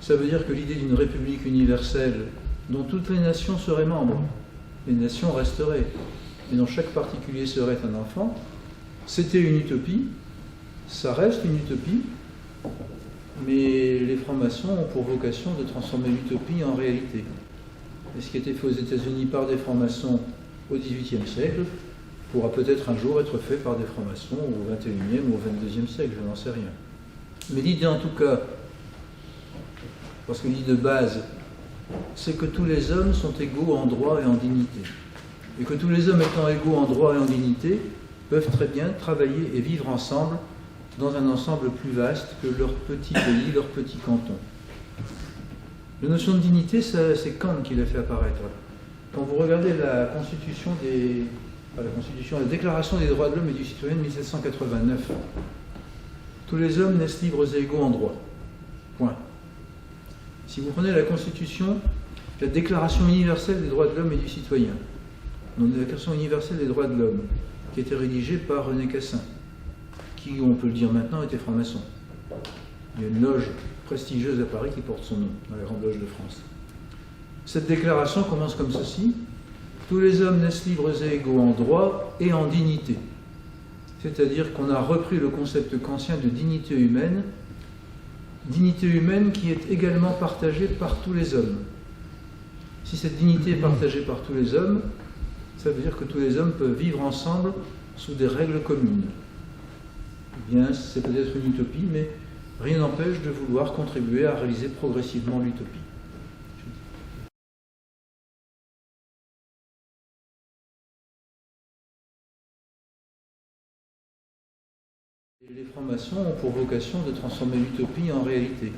Ça veut dire que l'idée d'une république universelle dont toutes les nations seraient membres, les nations resteraient, et dont chaque particulier serait un enfant, c'était une utopie, ça reste une utopie, mais les francs-maçons ont pour vocation de transformer l'utopie en réalité. Et ce qui a été fait aux États-Unis par des francs-maçons au XVIIIe siècle pourra peut-être un jour être fait par des francs-maçons au XXIe ou au XXIIe siècle, je n'en sais rien. Mais l'idée en tout cas, parce que l'idée de base, c'est que tous les hommes sont égaux en droit et en dignité. Et que tous les hommes étant égaux en droit et en dignité, peuvent très bien travailler et vivre ensemble dans un ensemble plus vaste que leur petit pays, leur petit canton. La notion de dignité, c'est Kant qui l'a fait apparaître. Quand vous regardez la Constitution la Déclaration des droits de l'homme et du citoyen de 1789, tous les hommes naissent libres et égaux en droit. Point. Si vous prenez la Constitution, la Déclaration universelle des droits de l'homme et du citoyen, donc la Déclaration universelle des droits de l'homme, qui a été rédigée par René Cassin, qui, on peut le dire maintenant, était franc-maçon. Il y a une loge prestigieuse à Paris qui porte son nom, dans la Grande Loge de France. Cette déclaration commence comme ceci: tous les hommes naissent libres et égaux en droit et en dignité. C'est-à-dire qu'on a repris le concept kantien de dignité humaine qui est également partagée par tous les hommes. Si cette dignité est partagée par tous les hommes, ça veut dire que tous les hommes peuvent vivre ensemble sous des règles communes. Eh bien, c'est peut-être une utopie, mais rien n'empêche de vouloir contribuer à réaliser progressivement l'utopie. Les francs-maçons ont pour vocation de transformer l'utopie en réalité.